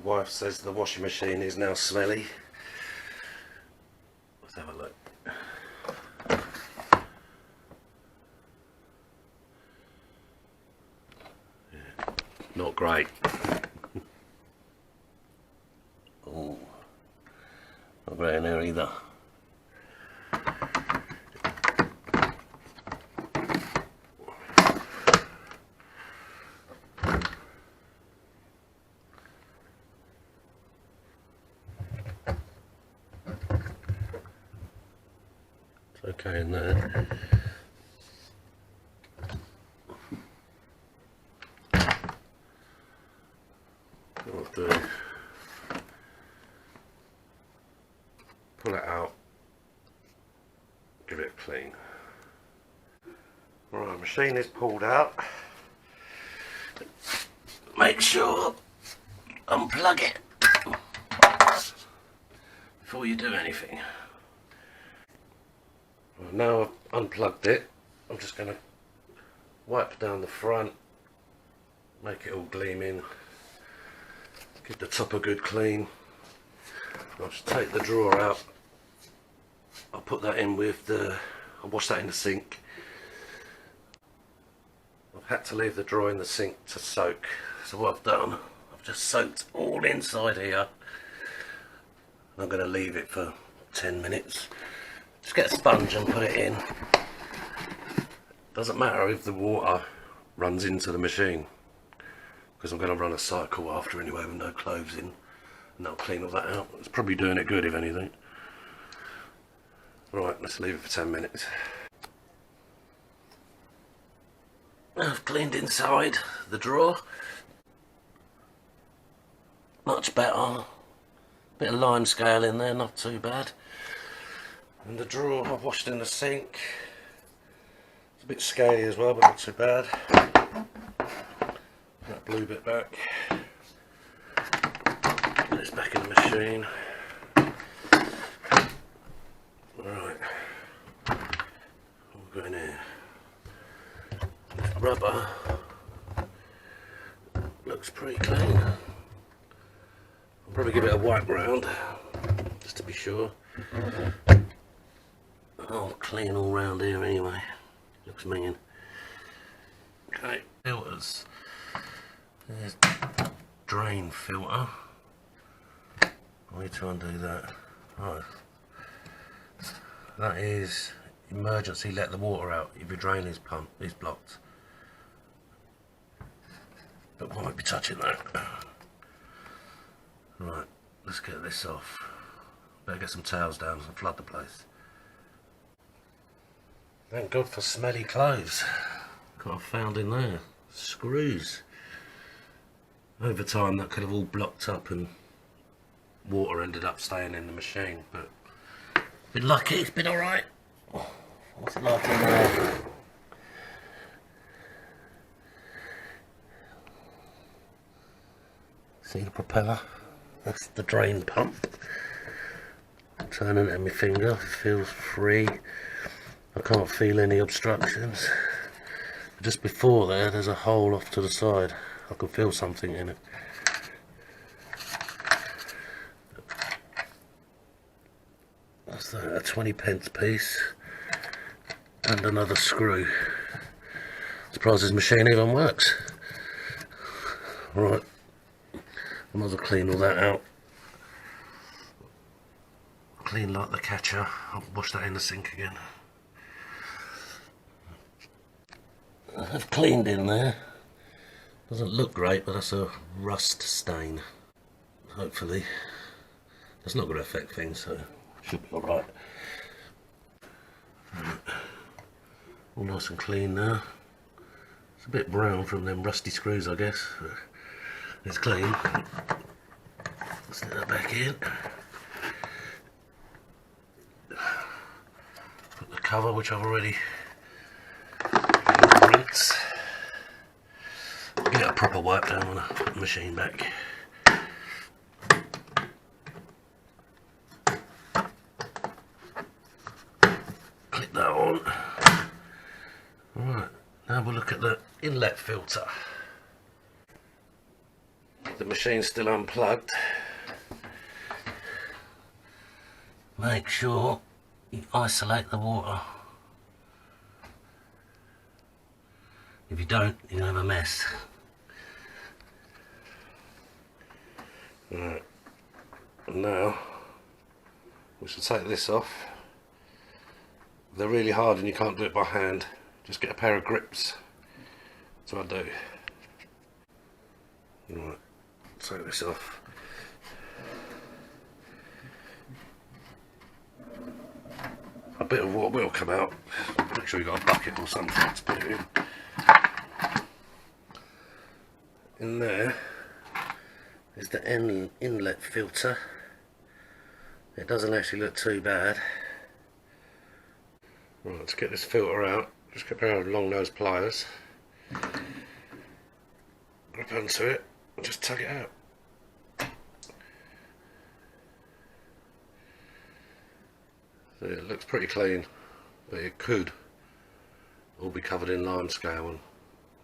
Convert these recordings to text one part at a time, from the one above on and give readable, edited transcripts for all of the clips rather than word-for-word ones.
The wife says the washing machine is now smelly. Let's have a look. Yeah, not great. Oh, not great in there either. Okay in there. What I'll do, pull it out, give it a clean. Right, machine is pulled out. Make sure unplug it before you do anything. Now I've unplugged it, I'm just going to wipe down the front, make it all gleaming, give the top a good clean. I'll just take the drawer out, I'll put that in with I'll wash that in the sink. I've had to leave the drawer in the sink to soak, so what I've done, I've just soaked all inside here. I'm going to leave it for 10 minutes. Just get a sponge and put it in. Doesn't matter if the water runs into the machine, because I'm going to run a cycle after anyway with no clothes in, and that'll clean all that out. It's probably doing it good if anything. Right, let's leave it for 10 minutes. I've cleaned inside the drawer. Much better. Bit of lime scale in there, not too bad. And the drawer I've washed in the sink. It's a bit scaly as well, but not too bad. That blue bit back. Put this back in the machine. Right. We'll go in here. This rubber looks pretty clean. I'll probably give it a wipe round, just to be sure. Oh, clean all round here anyway. Looks mean. Okay, filters. There's drain filter. I need to undo that. Right. That is emergency, let the water out if your drain is blocked. But I won't be touching that. Right, let's get this off. Better get some towels down and flood the place. Thank God for smelly clothes. What I found in there, screws. Over time that could have all blocked up and water ended up staying in the machine, but been lucky, it's been alright. What's it like in there? See the propeller? That's the drain pump. Turning it in my finger, feels free. I can't feel any obstructions. Just before there's a hole off to the side. I can feel something in it. That's that, a 20p piece. And another screw. Surprised this machine even works. Right. I might as well clean all that out. Clean like the catcher. I'll wash that in the sink again. I've cleaned in there. Doesn't look great, but that's a rust stain. Hopefully. That's not going to affect things, so it should be alright. All nice and clean now. It's a bit brown from them rusty screws, I guess. It's clean. Stick that back in. Put the cover, which I've already rinsed. Get a proper wipe down when I put the machine back. Click that on. Alright, now we'll look at the inlet filter. the machine's still unplugged, make sure you isolate the water. If you don't, you're going to have a mess. Right, and now we should take this off. If they're really hard and you can't do it by hand, just get a pair of grips. That's what I do. Right, take this off. A bit of water will come out. Make sure you've got a bucket or something to put it in. In there is the inlet filter. It doesn't actually look too bad. Right, to get this filter out, just get a pair of long nose pliers, grip onto it and just tug it out. So it looks pretty clean, but it could all be covered in limescale and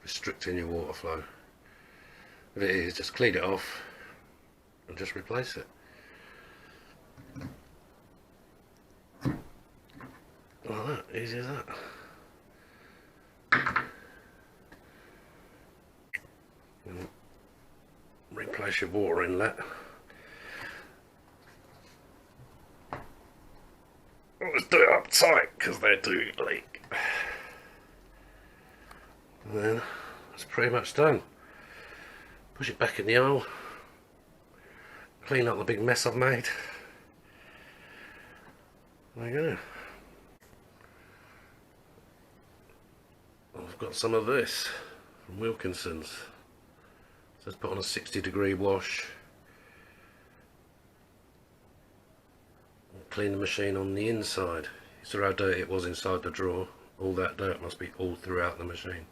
restricting your water flow. If it is, just clean it off and just replace it. Like that, easy as that. And replace your water inlet. Let's do it up tight because they do leak. And then it's pretty much done. Push it back in the hole, clean up the big mess I've made. There you go. I've got some of this from Wilkinson's. So let's put on a 60-degree wash. Clean the machine on the inside. You saw how dirty it was inside the drawer. All that dirt must be all throughout the machine.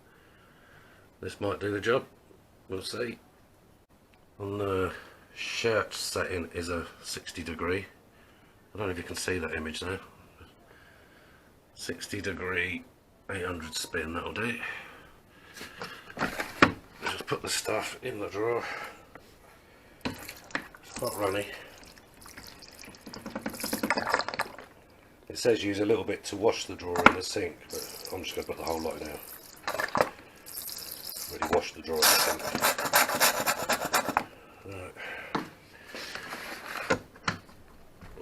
This might do the job. We'll see. On the shirt setting is a 60-degree. I don't know if you can see that image now. 60-degree, 800 spin, that'll do. Just put the stuff in the drawer. It's not runny. It says use a little bit to wash the drawer in the sink, but I'm just going to put the whole lot in now. Really wash the drawer in the sink. Right.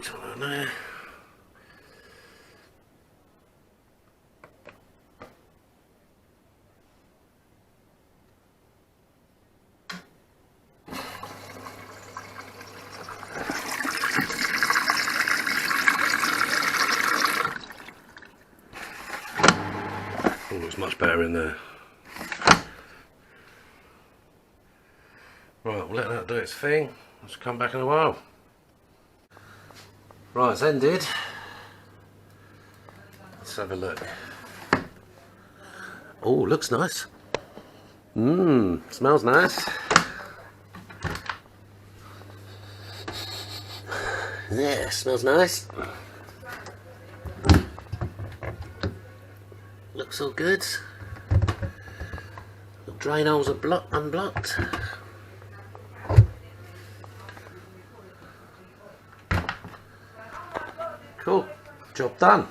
Put that there. Oh, looks much better in there. Right, we'll let that do its thing. Let's come back in a while. Right, it's ended. Let's have a look. Oh, looks nice. Smells nice. Yeah, smells nice. Looks all good. The drain holes are unblocked. Cool, job done.